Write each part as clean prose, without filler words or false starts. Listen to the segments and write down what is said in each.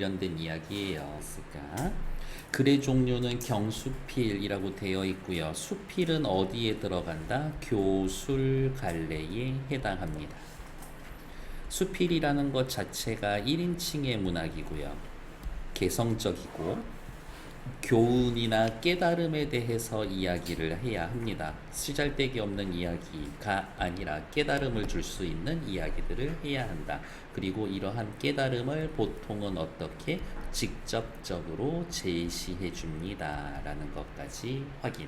관련된 이야기예요. 그러니까 글의 종류는 경수필이라고 되어 있고요. 수필은 어디에 들어간다? 교술 갈래에 해당합니다. 수필이라는 것 자체가 1인칭의 문학이고요. 개성적이고 교훈이나 깨달음에 대해서 이야기를 해야 합니다. 쓰잘데기 없는 이야기가 아니라 깨달음을 줄 수 있는 이야기들을 해야 한다. 그리고 이러한 깨달음을 보통은 어떻게 직접적으로 제시해 줍니다. 라는 것까지 확인.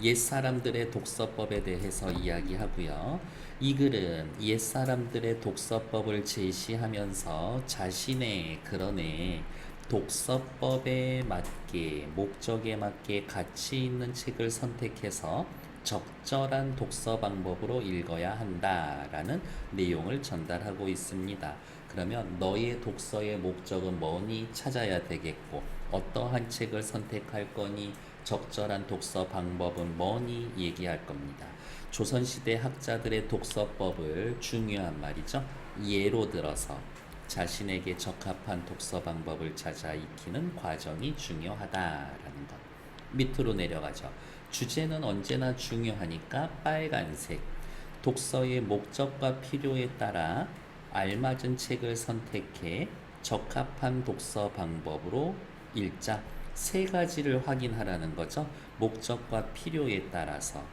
옛사람들의 독서법에 대해서 이야기하고요. 이 글은 옛사람들의 독서법을 제시하면서 자신의 독서법에 맞게, 목적에 맞게 가치 있는 책을 선택해서 적절한 독서 방법으로 읽어야 한다라는 내용을 전달하고 있습니다. 그러면 너의 독서의 목적은 뭐니 찾아야 되겠고, 어떠한 책을 선택할 거니, 적절한 독서 방법은 뭐니 얘기할 겁니다. 조선시대 학자들의 독서법을 중요한 말이죠. 예로 들어서 자신에게 적합한 독서 방법을 찾아 익히는 과정이 중요하다라는 것. 밑으로 내려가죠. 주제는 언제나 중요하니까 빨간색. 독서의 목적과 필요에 따라 알맞은 책을 선택해 적합한 독서 방법으로 읽자. 세 가지를 확인하라는 거죠. 목적과 필요에 따라서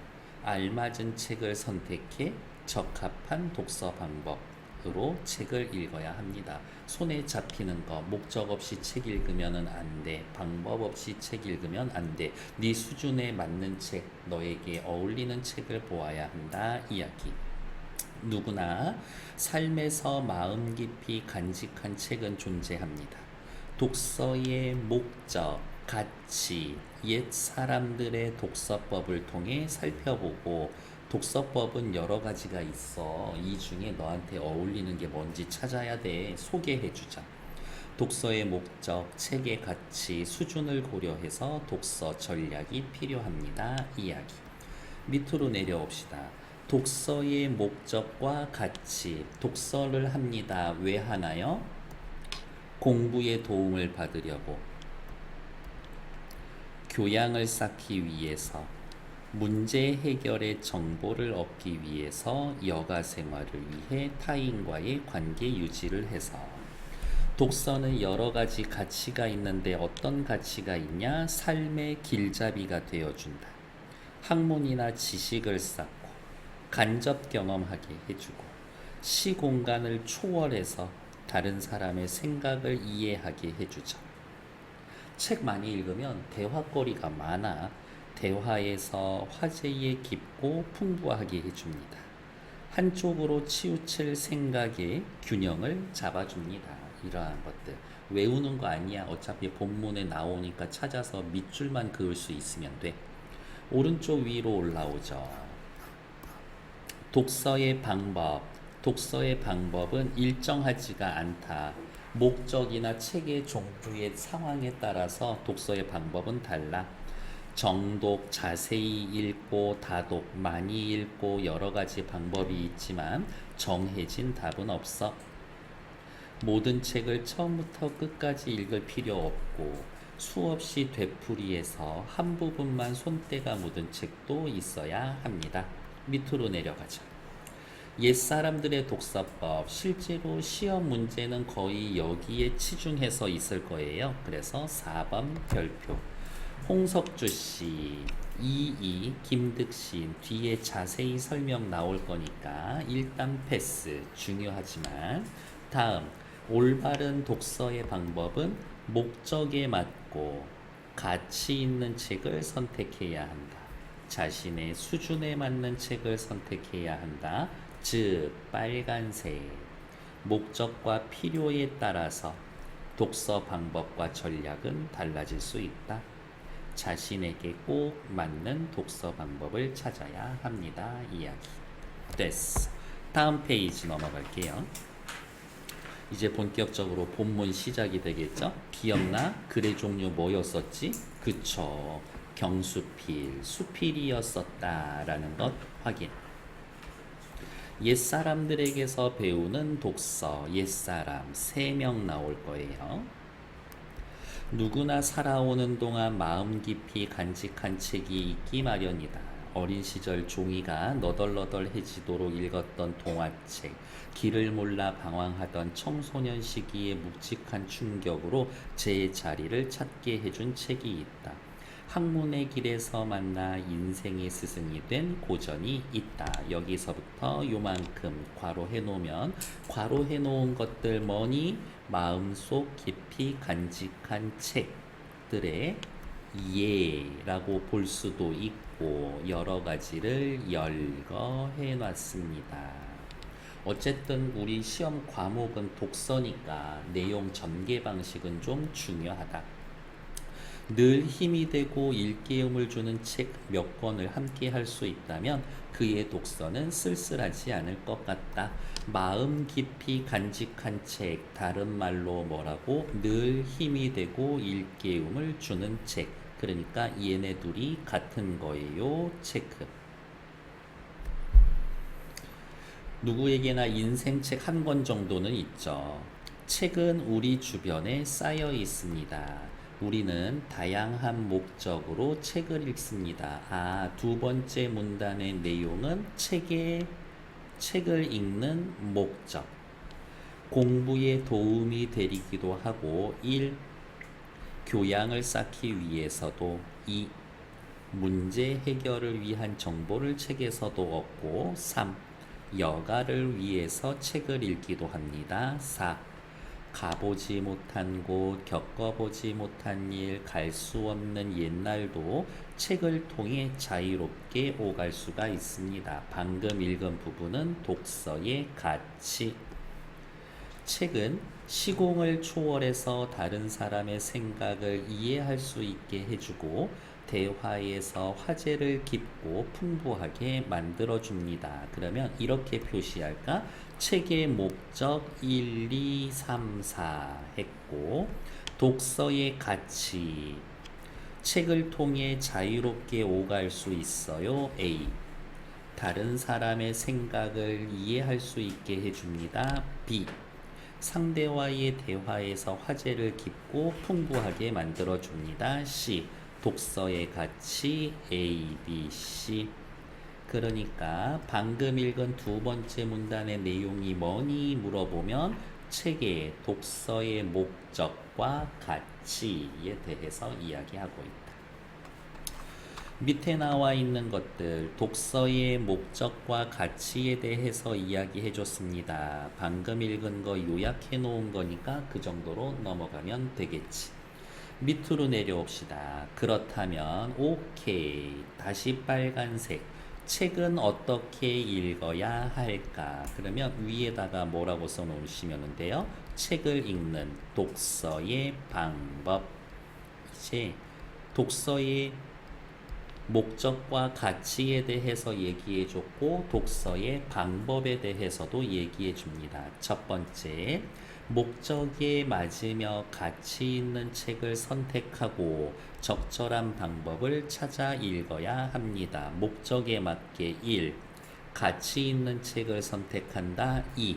알맞은 책을 선택해 적합한 독서 방법으로 책을 읽어야 합니다. 손에 잡히는 거, 목적 없이 책 읽으면 안 돼. 방법 없이 책 읽으면 안 돼. 네 수준에 맞는 책, 너에게 어울리는 책을 보아야 한다. 이야기. 누구나 삶에서 마음 깊이 간직한 책은 존재합니다. 독서의 목적, 가치, 옛 사람들의 독서법을 통해 살펴보고, 독서법은 여러 가지가 있어. 이 중에 너한테 어울리는 게 뭔지 찾아야 돼. 소개해주자. 독서의 목적, 책의 가치, 수준을 고려해서 독서 전략이 필요합니다. 이야기. 밑으로 내려옵시다. 독서의 목적과 가치, 독서를 합니다. 왜 하나요? 공부에 도움을 받으려고, 교양을 쌓기 위해서, 문제 해결의 정보를 얻기 위해서, 여가 생활을 위해 타인과의 관계 유지를 해서. 독서는 여러 가지 가치가 있는데 어떤 가치가 있냐? 삶의 길잡이가 되어준다. 학문이나 지식을 쌓고 간접 경험하게 해주고, 시공간을 초월해서 다른 사람의 생각을 이해하게 해주죠. 책 많이 읽으면 대화거리가 많아. 대화에서 화제에 깊고 풍부하게 해줍니다. 한쪽으로 치우칠 생각의 균형을 잡아줍니다. 이러한 것들 외우는 거 아니야. 어차피 본문에 나오니까 찾아서 밑줄만 그을 수 있으면 돼. 오른쪽 위로 올라오죠. 독서의 방법. 독서의 방법은 일정하지가 않다. 목적이나 책의 종류의 상황에 따라서 독서의 방법은 달라. 정독, 자세히 읽고, 다독, 많이 읽고, 여러 가지 방법이 있지만 정해진 답은 없어. 모든 책을 처음부터 끝까지 읽을 필요 없고, 수없이 되풀이해서 한 부분만 손때가 묻은 책도 있어야 합니다. 밑으로 내려가자. 옛사람들의 독서법, 실제로 시험 문제는 거의 여기에 치중해서 있을 거예요. 그래서 4번 별표. 홍석주 씨, 이이, 김득신 뒤에 자세히 설명 나올 거니까 일단 패스. 중요하지만 다음, 올바른 독서의 방법은 목적에 맞고 가치 있는 책을 선택해야 한다. 자신의 수준에 맞는 책을 선택해야 한다. 즉, 빨간색. 목적과 필요에 따라서 독서 방법과 전략은 달라질 수 있다. 자신에게 꼭 맞는 독서 방법을 찾아야 합니다. 이야기. 됐어. 다음 페이지 넘어갈게요. 이제 본격적으로 본문 시작이 되겠죠? 기억나? 글의 종류 뭐였었지? 그쵸. 경수필, 수필이었었다라는 것 확인. 옛사람들에게서 배우는 독서, 옛사람 3명 나올 거예요. 누구나 살아오는 동안 마음 깊이 간직한 책이 있기 마련이다. 어린 시절 종이가 너덜너덜해지도록 읽었던 동화책, 길을 몰라 방황하던 청소년 시기의 묵직한 충격으로 제 자리를 찾게 해준 책이 있다. 학문의 길에서 만나 인생의 스승이 된 고전이 있다. 여기서부터 요만큼 괄호해 놓으면 괄호해 놓은 것들 뭐니? 마음속 깊이 간직한 책들의 예라고 볼 수도 있고 여러 가지를 열거해 놨습니다. 어쨌든 우리 시험 과목은 독서니까 내용 전개 방식은 좀 중요하다. 늘 힘이 되고 일깨움을 주는 책 몇 권을 함께 할 수 있다면 그의 독서는 쓸쓸하지 않을 것 같다. 마음 깊이 간직한 책, 다른 말로 뭐라고? 늘 힘이 되고 일깨움을 주는 책. 그러니까 얘네 둘이 같은 거예요. 체크. 누구에게나 인생책 한 권 정도는 있죠. 책은 우리 주변에 쌓여 있습니다. 우리는 다양한 목적으로 책을 읽습니다. 두 번째 문단의 내용은 책을 읽는 목적. 공부에 도움이 되기도 하고 1. 교양을 쌓기 위해서도 2. 문제 해결을 위한 정보를 책에서도 얻고 3. 여가를 위해서 책을 읽기도 합니다. 4. 가보지 못한 곳, 겪어보지 못한 일, 갈 수 없는 옛날도 책을 통해 자유롭게 오갈 수가 있습니다. 방금 읽은 부분은 독서의 가치. 책은 시공을 초월해서 다른 사람의 생각을 이해할 수 있게 해주고 대화에서 화제를 깊고 풍부하게 만들어줍니다. 그러면 이렇게 표시할까? 책의 목적 1, 2, 3, 4 했고 독서의 가치 책을 통해 자유롭게 오갈 수 있어요. A. 다른 사람의 생각을 이해할 수 있게 해줍니다. B. 상대와의 대화에서 화제를 깊고 풍부하게 만들어줍니다. C. 독서의 가치 A, B, C. 그러니까 방금 읽은 두 번째 문단의 내용이 뭐니 물어보면 책의 독서의 목적과 가치에 대해서 이야기하고 있다. 밑에 나와 있는 것들 독서의 목적과 가치에 대해서 이야기해 줬습니다. 방금 읽은 거 요약해 놓은 거니까 그 정도로 넘어가면 되겠지. 밑으로 내려옵시다. 그렇다면 오케이. 다시 빨간색. 책은 어떻게 읽어야 할까? 그러면 위에다가 뭐라고 써놓으시면 돼요? 책을 읽는 독서의 방법. 이제 독서의 목적과 가치에 대해서 얘기해 줬고 독서의 방법에 대해서도 얘기해 줍니다. 첫 번째, 목적에 맞으며 가치 있는 책을 선택하고 적절한 방법을 찾아 읽어야 합니다. 목적에 맞게 1. 가치 있는 책을 선택한다. 2.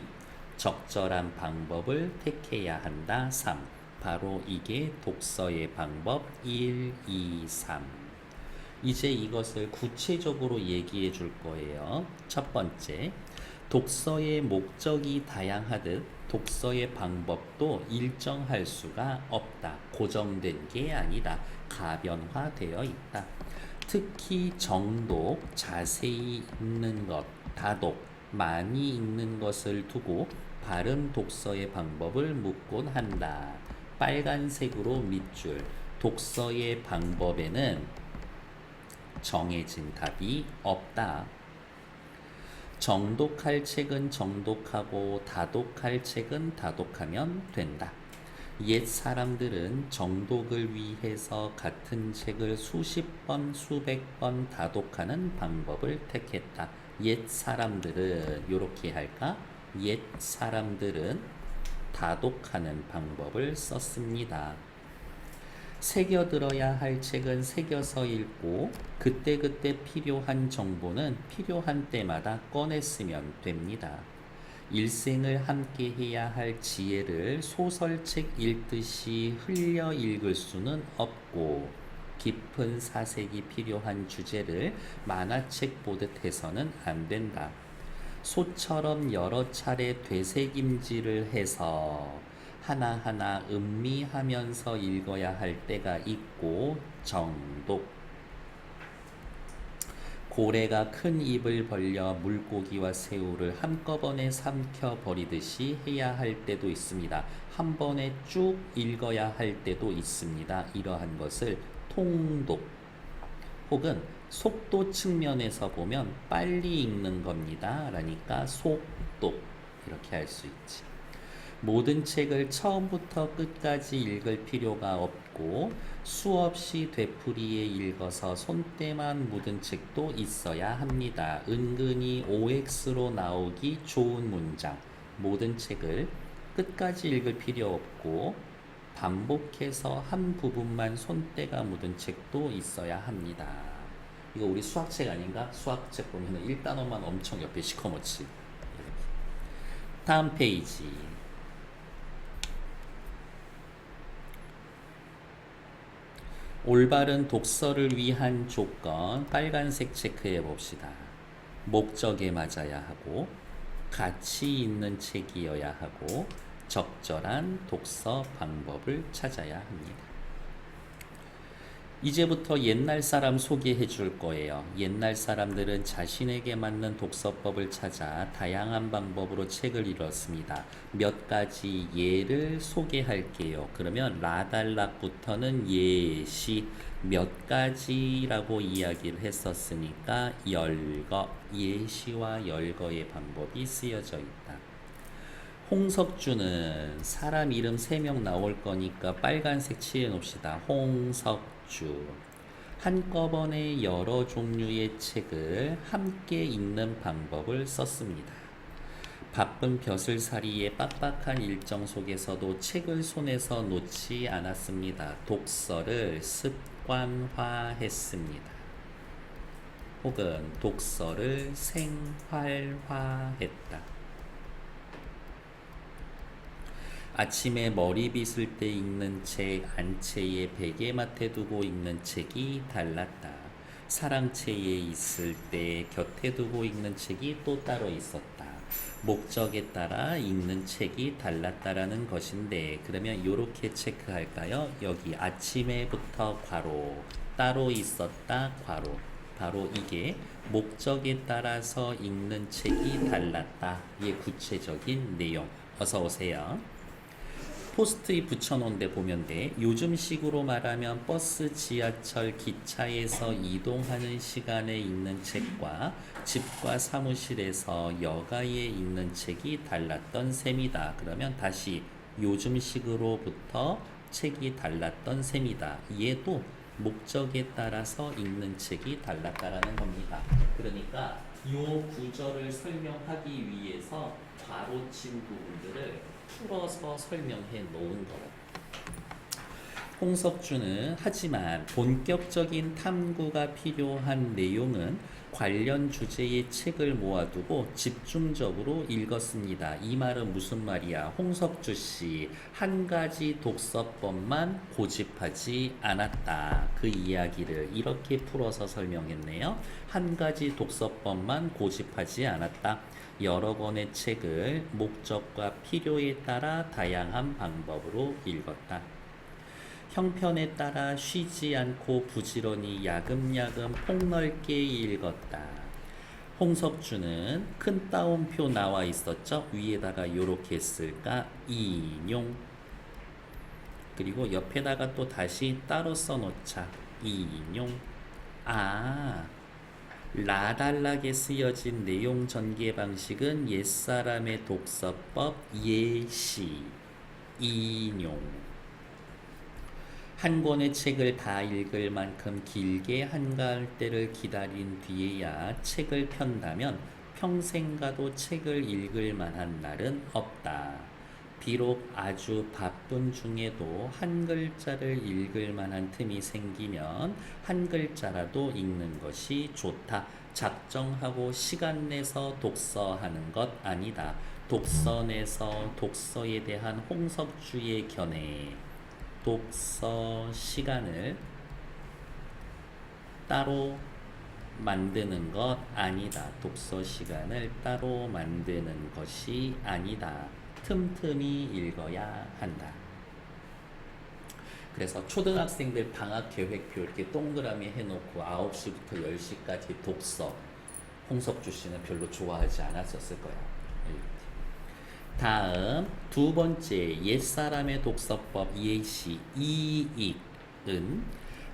적절한 방법을 택해야 한다. 3. 바로 이게 독서의 방법 1, 2, 3. 이제 이것을 구체적으로 얘기해 줄 거예요. 첫 번째, 독서의 목적이 다양하듯 독서의 방법도 일정할 수가 없다. 고정된 게 아니다. 가변화되어 있다. 특히 정독, 자세히 읽는 것, 다독, 많이 읽는 것을 두고 바른 독서의 방법을 묻곤 한다. 빨간색으로 밑줄, 독서의 방법에는 정해진 답이 없다. 정독할 책은 정독하고 다독할 책은 다독하면 된다. 옛 사람들은 정독을 위해서 같은 책을 수십 번, 수백 번 다독하는 방법을 택했다. 옛 사람들은 이렇게 할까? 옛 사람들은 다독하는 방법을 썼습니다. 새겨들어야 할 책은 새겨서 읽고 그때그때 필요한 정보는 필요한 때마다 꺼내 쓰면 됩니다. 일생을 함께 해야 할 지혜를 소설책 읽듯이 흘려 읽을 수는 없고 깊은 사색이 필요한 주제를 만화책 보듯 해서는 안 된다. 소처럼 여러 차례 되새김질을 해서 하나하나 음미하면서 읽어야 할 때가 있고 정독. 고래가 큰 입을 벌려 물고기와 새우를 한꺼번에 삼켜 버리듯이 해야 할 때도 있습니다. 한 번에 쭉 읽어야 할 때도 있습니다. 이러한 것을 통독 혹은 속도 측면에서 보면 빨리 읽는 겁니다. 그러니까 속독 이렇게 할 수 있지. 모든 책을 처음부터 끝까지 읽을 필요가 없고 수없이 되풀이에 읽어서 손때만 묻은 책도 있어야 합니다. 은근히 OX로 나오기 좋은 문장. 모든 책을 끝까지 읽을 필요 없고 반복해서 한 부분만 손때가 묻은 책도 있어야 합니다. 이거 우리 수학책 아닌가? 수학책 보면 1단원만 엄청 옆에 시커멓지. 다음 페이지. 올바른 독서를 위한 조건 빨간색 체크해 봅시다. 목적에 맞아야 하고 가치 있는 책이어야 하고 적절한 독서 방법을 찾아야 합니다. 이제부터 옛날 사람 소개해 줄 거예요. 옛날 사람들은 자신에게 맞는 독서법을 찾아 다양한 방법으로 책을 읽었습니다. 몇 가지 예를 소개할게요. 그러면 라달락부터는 예시 몇 가지라고 이야기를 했었으니까 열거, 예시와 열거의 방법이 쓰여져 있다. 홍석주는 사람 이름 3명 나올 거니까 빨간색 칠해 놓읍시다. 홍석주. 한꺼번에 여러 종류의 책을 함께 읽는 방법을 썼습니다. 바쁜 벼슬살이의 빡빡한 일정 속에서도 책을 손에서 놓지 않았습니다. 독서를 습관화했습니다. 혹은 독서를 생활화했다. 아침에 머리 빗을 때 읽는 책, 안채에 베개맡에 두고 읽는 책이 달랐다. 사랑채에 있을 때 곁에 두고 읽는 책이 또 따로 있었다. 목적에 따라 읽는 책이 달랐다라는 것인데, 그러면 이렇게 체크할까요? 여기 아침에부터 괄호, 따로 있었다 괄호. 바로 이게 목적에 따라서 읽는 책이 달랐다. 이게 구체적인 내용. 어서 오세요. 포스트잇 붙여놓은 데 보면 돼. 요즘식으로 말하면 버스, 지하철, 기차에서 이동하는 시간에 읽는 책과 집과 사무실에서 여가에 읽는 책이 달랐던 셈이다. 그러면 다시 요즘식으로부터 책이 달랐던 셈이다. 얘도 목적에 따라서 읽는 책이 달랐다라는 겁니다. 그러니까 이 구절을 설명하기 위해서 괄호친 부분들을 풀어서 설명해 놓은 거예요. 홍석주는 하지만 본격적인 탐구가 필요한 내용은 관련 주제의 책을 모아두고 집중적으로 읽었습니다. 이 말은 무슨 말이야? 홍석주 씨 한 가지 독서법만 고집하지 않았다. 그 이야기를 이렇게 풀어서 설명했네요. 한 가지 독서법만 고집하지 않았다. 여러 권의 책을 목적과 필요에 따라 다양한 방법으로 읽었다. 형편에 따라 쉬지 않고 부지런히 야금야금 폭넓게 읽었다. 홍석주는 큰 따옴표 나와 있었죠? 위에다가 이렇게 쓸까? 인용. 그리고 옆에다가 또 다시 따로 써놓자. 인용. 라달락에 쓰여진 내용 전개 방식은 옛사람의 독서법 예시, 인용. 한 권의 책을 다 읽을 만큼 길게 한가할 때를 기다린 뒤에야 책을 편다면 평생 가도 책을 읽을 만한 날은 없다. 비록 아주 바쁜 중에도 한 글자를 읽을 만한 틈이 생기면 한 글자라도 읽는 것이 좋다. 작정하고 시간 내서 독서하는 것 아니다. 독서 내서 독서에 대한 홍석주의 견해, 독서 시간을 따로 만드는 것 아니다. 독서 시간을 따로 만드는 것이 아니다. 틈틈이 읽어야 한다. 그래서 초등학생들 방학 계획표 이렇게 동그라미 해놓고 9시부터 10시까지 독서, 홍석주 씨는 별로 좋아하지 않았었을 거야. 다음 두 번째 옛사람의 독서법 예시 이익은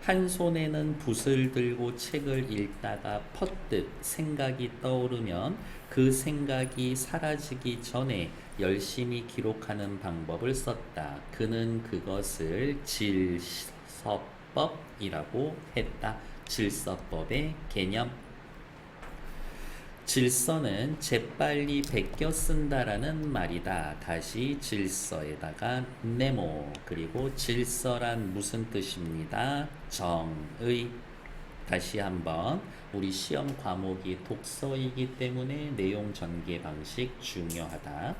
한 손에는 붓을 들고 책을 읽다가 퍼뜩 생각이 떠오르면 그 생각이 사라지기 전에 열심히 기록하는 방법을 썼다. 그는 그것을 질서법이라고 했다. 질서법의 개념. 질서는 재빨리 베껴 쓴다라는 말이다. 다시 질서에다가 네모, 그리고 질서란 무슨 뜻입니다? 정의. 다시 한번 우리 시험 과목이 독서이기 때문에 내용 전개 방식 중요하다.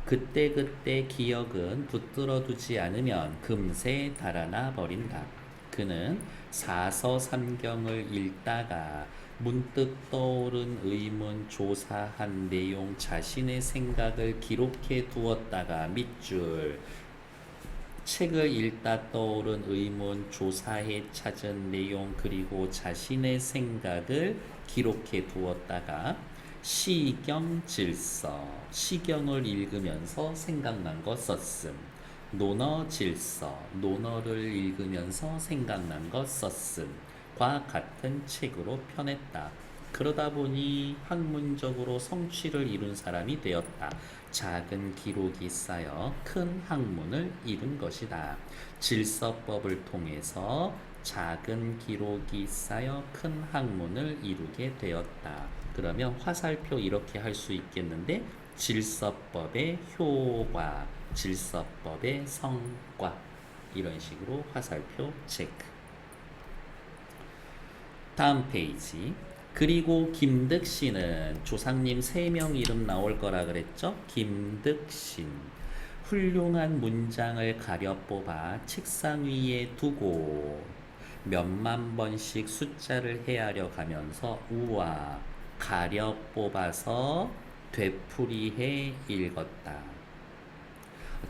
그때그때 기억은 붙들어 두지 않으면 금세 달아나 버린다. 그는 사서삼경을 읽다가 문득 떠오른 의문 조사한 내용 자신의 생각을 기록해 두었다가 밑줄 책을 읽다 떠오른 의문 조사해 찾은 내용 그리고 자신의 생각을 기록해 두었다가 시경 질서 시경을 읽으면서 생각난 거 썼음. 논어 질서 논어를 읽으면서 생각난 거 썼음. 과 같은 책으로 펴냈다. 그러다 보니 학문적으로 성취를 이룬 사람이 되었다. 작은 기록이 쌓여 큰 학문을 이룬 것이다. 질서법을 통해서 작은 기록이 쌓여 큰 학문을 이루게 되었다. 그러면 화살표 이렇게 할 수 있겠는데 질서법의 효과, 질서법의 성과 이런 식으로 화살표 체크. 다음 페이지. 그리고 김득신은 조상님 3명 이름 나올 거라 그랬죠? 김득신. 훌륭한 문장을 가려 뽑아 책상 위에 두고 몇만 번씩 숫자를 헤아려 가면서 우와 가려 뽑아서 되풀이해 읽었다.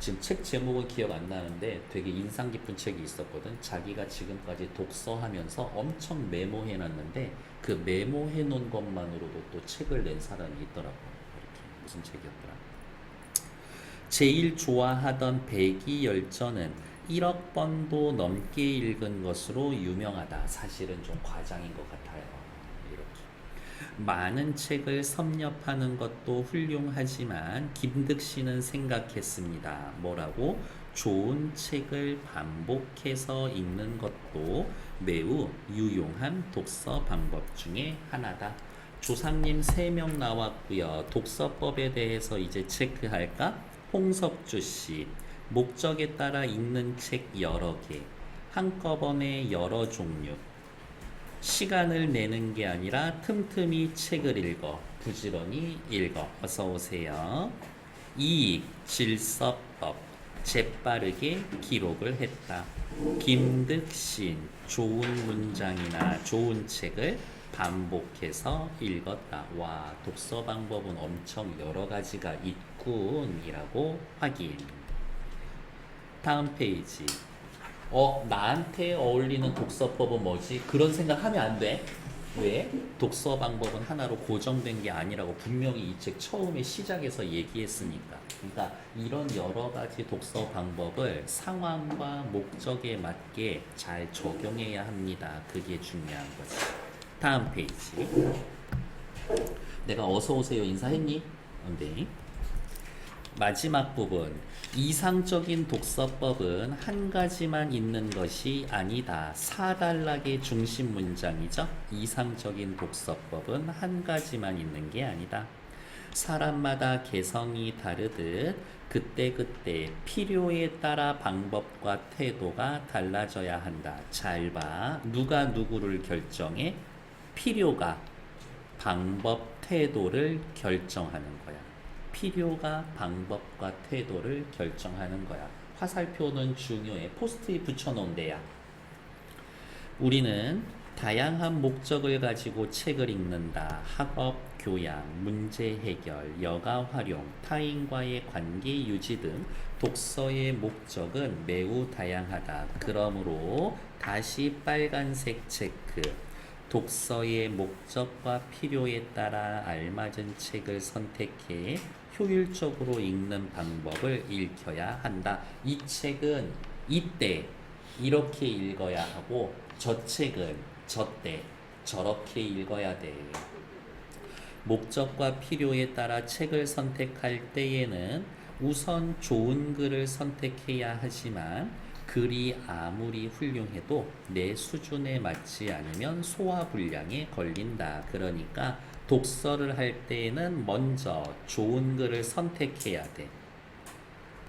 지금 책 제목은 기억 안 나는데 되게 인상 깊은 책이 있었거든. 자기가 지금까지 독서하면서 엄청 메모해 놨는데 그 메모해 놓은 것만으로도 또 책을 낸 사람이 있더라고. 이렇게 무슨 책이었더라. 제일 좋아하던 배기열전은 1억 번도 넘게 읽은 것으로 유명하다. 사실은 좀 과장인 것 같아요. 많은 책을 섭렵하는 것도 훌륭하지만 김득신은 생각했습니다. 뭐라고? 좋은 책을 반복해서 읽는 것도 매우 유용한 독서 방법 중에 하나다. 조상님 3명 나왔고요. 독서법에 대해서 이제 체크할까? 홍석주 씨. 목적에 따라 읽는 책 여러 개. 한꺼번에 여러 종류. 시간을 내는 게 아니라 틈틈이 책을 읽어 부지런히 읽어. 어서 오세요. 이익 질서법 재빠르게 기록을 했다. 김득신 좋은 문장이나 좋은 책을 반복해서 읽었다. 와, 독서 방법은 엄청 여러 가지가 있군이라고 확인. 다음 페이지. 나한테 어울리는 독서법은 뭐지? 그런 생각하면 안 돼. 왜? 독서 방법은 하나로 고정된 게 아니라고 분명히 이 책 처음에 시작에서 얘기했으니까. 그러니까 이런 여러 가지 독서 방법을 상황과 목적에 맞게 잘 적용해야 합니다. 그게 중요한 거지. 다음 페이지. 내가 어서 오세요 인사했니? 네. 마지막 부분. 이상적인 독서법은 한 가지만 있는 것이 아니다. 4단락의 중심 문장이죠. 이상적인 독서법은 한 가지만 있는 게 아니다. 사람마다 개성이 다르듯 그때그때 필요에 따라 방법과 태도가 달라져야 한다. 잘 봐. 누가 누구를 결정해? 필요가 방법, 태도를 결정하는 거야. 필요가 방법과 태도를 결정하는 거야. 화살표는 중요해. 포스트잇 붙여놓은 데야. 우리는 다양한 목적을 가지고 책을 읽는다. 학업, 교양, 문제 해결, 여가 활용, 타인과의 관계 유지 등 독서의 목적은 매우 다양하다. 그러므로 다시 빨간색 체크. 독서의 목적과 필요에 따라 알맞은 책을 선택해 효율적으로 읽는 방법을 읽혀야 한다. 이 책은 이때 이렇게 읽어야 하고 저 책은 저때 저렇게 읽어야 돼. 목적과 필요에 따라 책을 선택할 때에는 우선 좋은 글을 선택해야 하지만 글이 아무리 훌륭해도 내 수준에 맞지 않으면 소화불량에 걸린다. 그러니까 독서를 할 때에는 먼저 좋은 글을 선택해야 돼.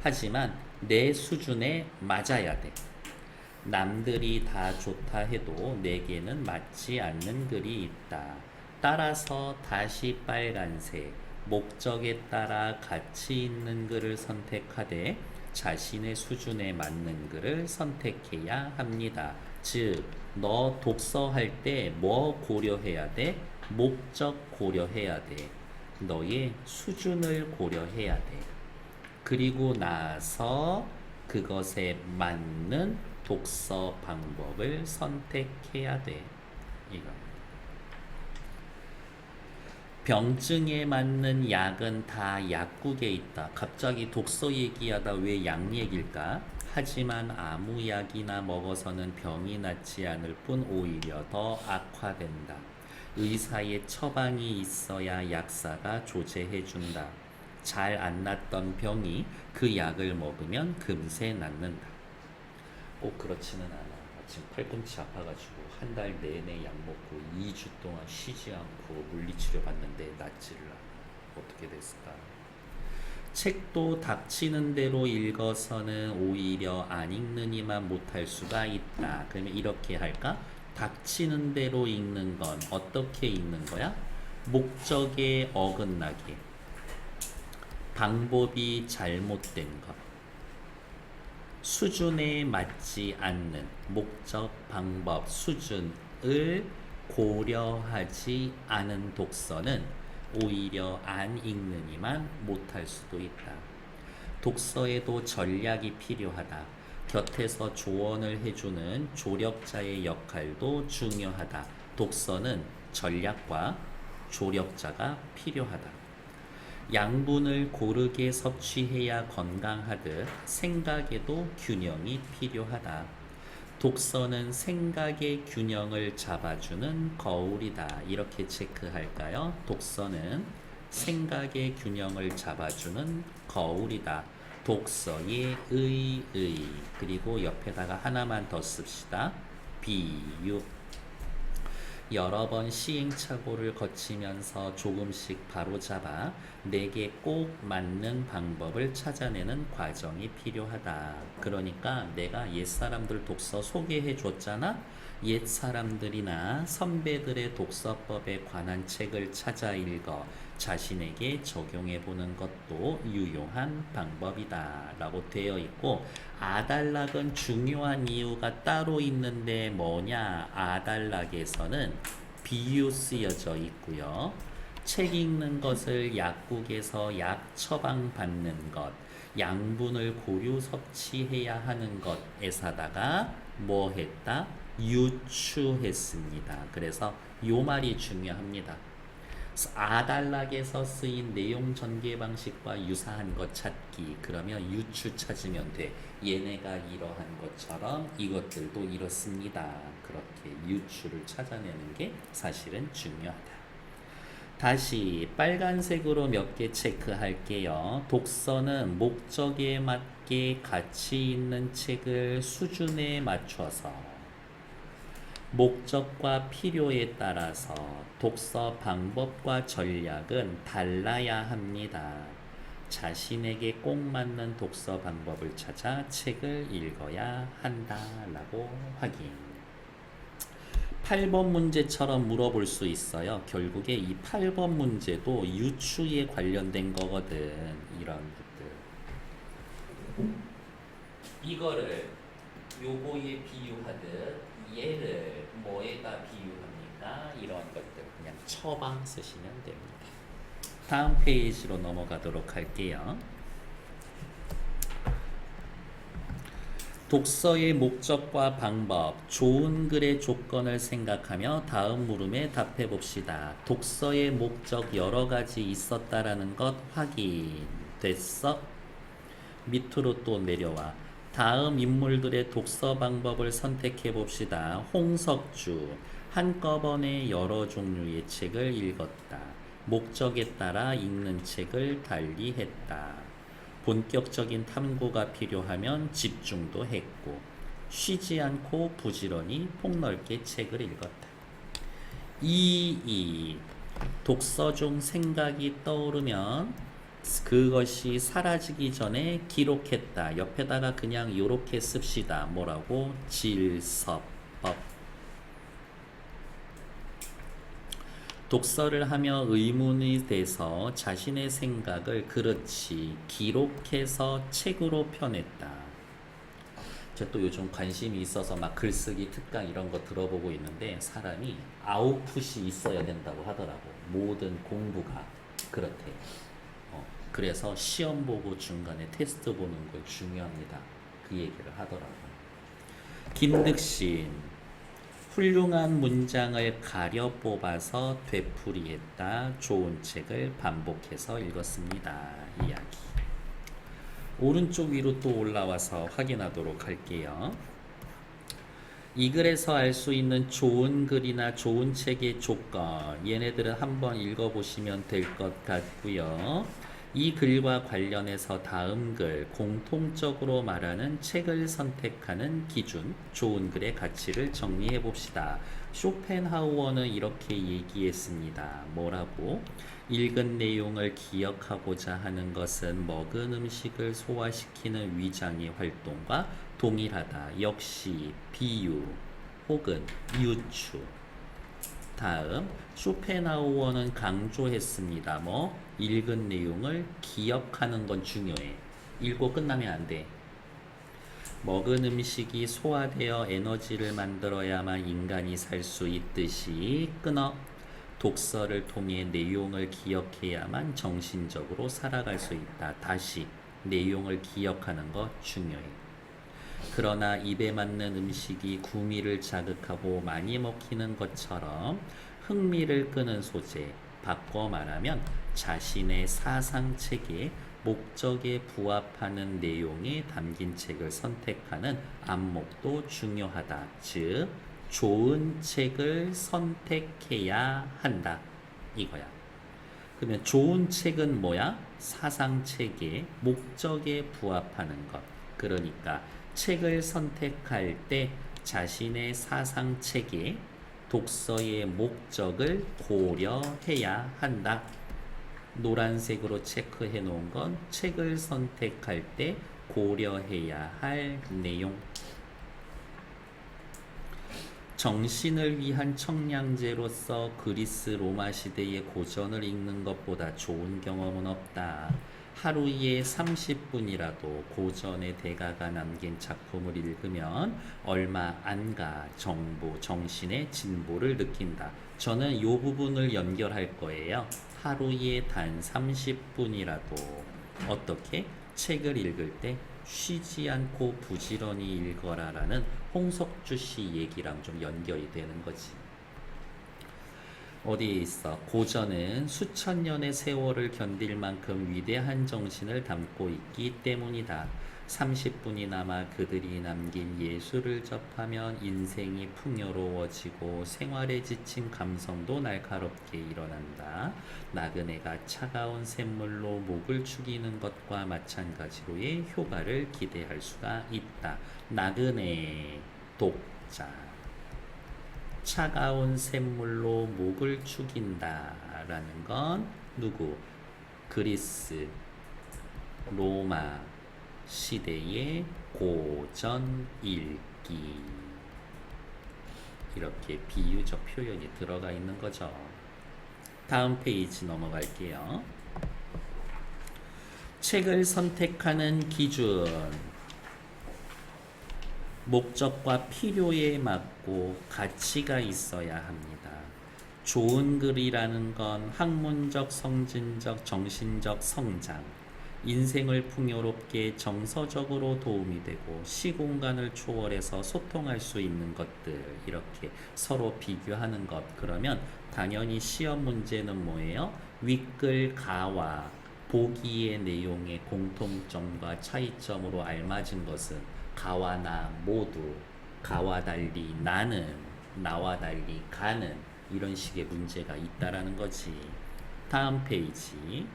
하지만 내 수준에 맞아야 돼. 남들이 다 좋다 해도 내게는 맞지 않는 글이 있다. 따라서 다시 빨간색, 목적에 따라 가치 있는 글을 선택하되 자신의 수준에 맞는 글을 선택해야 합니다. 즉, 너 독서할 때 뭐 고려해야 돼? 목적 고려해야 돼. 너의 수준을 고려해야 돼. 그리고 나서 그것에 맞는 독서 방법을 선택해야 돼. 이거. 병증에 맞는 약은 다 약국에 있다. 갑자기 독서 얘기하다 왜 약 얘기일까? 하지만 아무 약이나 먹어서는 병이 낫지 않을 뿐 오히려 더 악화된다. 의사의 처방이 있어야 약사가 조제해준다. 잘 안 낫던 병이 그 약을 먹으면 금세 낫는다. 꼭 그렇지는 않아. 지금 팔꿈치 아파가지고 한 달 내내 약 먹고 2주 동안 쉬지 않고 물리치료 받는데 낫지를 않아. 어떻게 됐을까? 책도 닥치는 대로 읽어서는 오히려 안 읽느니만 못할 수가 있다. 그러면 이렇게 할까? 닥치는 대로 읽는 건 어떻게 읽는 거야? 목적에 어긋나게. 방법이 잘못된 것. 수준에 맞지 않는 목적, 방법, 수준을 고려하지 않은 독서는 오히려 안 읽느니만 못할 수도 있다. 독서에도 전략이 필요하다. 곁에서 조언을 해주는 조력자의 역할도 중요하다. 독서는 전략과 조력자가 필요하다. 양분을 고르게 섭취해야 건강하듯 생각에도 균형이 필요하다. 독서는 생각의 균형을 잡아주는 거울이다. 이렇게 체크할까요? 독서는 생각의 균형을 잡아주는 거울이다. 독서의 의. 그리고 옆에다가 하나만 더 씁시다. 비유. 여러 번 시행착오를 거치면서 조금씩 바로잡아 내게 꼭 맞는 방법을 찾아내는 과정이 필요하다. 그러니까 내가 옛사람들 독서 소개해 줬잖아. 옛사람들이나 선배들의 독서법에 관한 책을 찾아 읽어 자신에게 적용해 보는 것도 유용한 방법이다 라고 되어 있고, 아달락은 중요한 이유가 따로 있는데 뭐냐? 아달락에서는 비유 쓰여져 있고요. 책 읽는 것을 약국에서 약 처방 받는 것, 양분을 고루 섭취해야 하는 것에서다가 뭐 했다? 유추했습니다. 그래서 요 말이 중요합니다. 아달락에서 쓰인 내용 전개 방식과 유사한 것 찾기. 그러면 유추 찾으면 돼. 얘네가 이러한 것처럼 이것들도 이렇습니다. 그렇게 유추를 찾아내는 게 사실은 중요하다. 다시 빨간색으로 몇 개 체크할게요. 독서는 목적에 맞게 가치 있는 책을 수준에 맞춰서 목적과 필요에 따라서 독서 방법과 전략은 달라야 합니다. 자신에게 꼭 맞는 독서 방법을 찾아 책을 읽어야 한다라고 확인. 8번 문제처럼 물어볼 수 있어요. 결국에 이 8번 문제도 유추에 관련된 거거든. 이런 것들. 이거를 요거에 비유하듯 얘를 뭐에다 비유합니까? 이런 것들 그냥 처방 쓰시면 됩니다. 다음 페이지로 넘어가도록 할게요. 독서의 목적과 방법, 좋은 글의 조건을 생각하며 다음 물음에 답해 봅시다. 독서의 목적 여러 가지 있었다라는 것 확인됐어? 밑으로 또 내려와. 다음 인물들의 독서 방법을 선택해 봅시다. 홍석주, 한꺼번에 여러 종류의 책을 읽었다. 목적에 따라 읽는 책을 달리했다. 본격적인 탐구가 필요하면 집중도 했고, 쉬지 않고 부지런히 폭넓게 책을 읽었다. 2. 독서 중 생각이 떠오르면 그것이 사라지기 전에 기록했다. 옆에다가 그냥 이렇게 씁시다. 뭐라고? 질서법. 독서를 하며 의문이 돼서 자신의 생각을 그렇지 기록해서 책으로 펴냈다. 제가 또 요즘 관심이 있어서 막 글쓰기 특강 이런 거 들어보고 있는데 사람이 아웃풋이 있어야 된다고 하더라고. 모든 공부가 그렇대. 그래서 시험 보고 중간에 테스트 보는 거 중요합니다. 그 얘기를 하더라고. 김득신, 훌륭한 문장을 가려 뽑아서 되풀이했다. 좋은 책을 반복해서 읽었습니다. 이야기. 오른쪽 위로 또 올라와서 확인하도록 할게요. 이 글에서 알 수 있는 좋은 글이나 좋은 책의 조건, 얘네들은 한번 읽어보시면 될 것 같고요. 이 글과 관련해서 다음 글, 공통적으로 말하는 책을 선택하는 기준, 좋은 글의 가치를 정리해 봅시다. 쇼펜하우어는 이렇게 얘기했습니다. 뭐라고? 읽은 내용을 기억하고자 하는 것은 먹은 음식을 소화시키는 위장의 활동과 동일하다. 역시 비유 혹은 유추. 다음 쇼펜하우어는 강조했습니다. 뭐 읽은 내용을 기억하는 건 중요해. 읽고 끝나면 안 돼. 먹은 음식이 소화되어 에너지를 만들어야만 인간이 살 수 있듯이 끊어. 독서를 통해 내용을 기억해야만 정신적으로 살아갈 수 있다. 다시 내용을 기억하는 거 중요해. 그러나 입에 맞는 음식이 구미를 자극하고 많이 먹히는 것처럼 흥미를 끄는 소재, 바꿔 말하면 자신의 사상체계, 목적에 부합하는 내용이 담긴 책을 선택하는 안목도 중요하다. 즉, 좋은 책을 선택해야 한다. 이거야. 그러면 좋은 책은 뭐야? 사상체계, 목적에 부합하는 것. 그러니까 책을 선택할 때 자신의 사상체계, 독서의 목적을 고려해야 한다. 노란색으로 체크해 놓은 건 책을 선택할 때 고려해야 할 내용. 정신을 위한 청량제로서 그리스 로마 시대의 고전을 읽는 것보다 좋은 경험은 없다. 하루에 30분이라도 고전의 대가가 남긴 작품을 읽으면 얼마 안 가 정신의 진보를 느낀다. 저는 이 부분을 연결할 거예요. 하루에 단 30분이라도 어떻게? 책을 읽을 때 쉬지 않고 부지런히 읽어라라는 홍석주 씨 얘기랑 좀 연결이 되는 거지. 어디에 있어? 고전은 수천 년의 세월을 견딜 만큼 위대한 정신을 담고 있기 때문이다. 30분이나마 그들이 남긴 예술을 접하면 인생이 풍요로워지고 생활에 지친 감성도 날카롭게 일어난다. 나그네가 차가운 샘물로 목을 축이는 것과 마찬가지로의 효과를 기대할 수가 있다. 나그네 독자. 차가운 샘물로 목을 축인다 라는 건 누구? 그리스 로마 시대의 고전 읽기. 이렇게 비유적 표현이 들어가 있는 거죠. 다음 페이지 넘어갈게요. 책을 선택하는 기준. 목적과 필요에 맞고 가치가 있어야 합니다. 좋은 글이라는 건 학문적, 성진적, 정신적 성장, 인생을 풍요롭게 정서적으로 도움이 되고 시공간을 초월해서 소통할 수 있는 것들, 이렇게 서로 비교하는 것. 그러면 당연히 시험 문제는 뭐예요? 윗글 가와 보기의 내용의 공통점과 차이점으로 알맞은 것은 가와 나 모두, 가와 달리 나는, 나와 달리 가는, 이런 식의 문제가 있다라는 거지. 다음 페이지.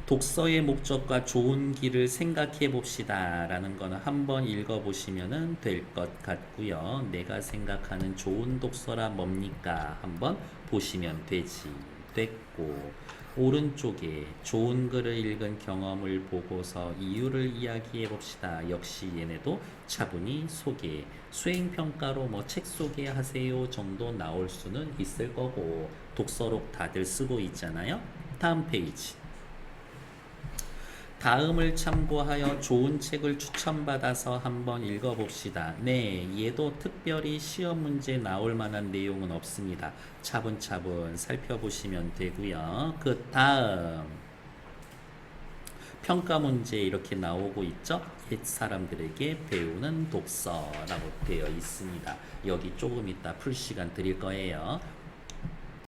독서의 목적과 좋은 길을 생각해 봅시다 라는 거는 한번 읽어보시면 될 것 같고요. 내가 생각하는 좋은 독서라 뭡니까? 한번 보시면 되지. 됐고, 오른쪽에 좋은 글을 읽은 경험을 보고서 이유를 이야기해 봅시다. 역시 얘네도 차분히 소개, 수행평가로 뭐 책 소개하세요 정도 나올 수는 있을 거고, 독서록 다들 쓰고 있잖아요. 다음 페이지. 다음을 참고하여 좋은 책을 추천받아서 한번 읽어봅시다. 네, 얘도 특별히 시험 문제 나올 만한 내용은 없습니다. 차분차분 살펴보시면 되고요. 그 다음 평가 문제 이렇게 나오고 있죠? 옛 사람들에게 배우는 독서라고 되어 있습니다. 여기 조금 이따 풀 시간 드릴 거예요.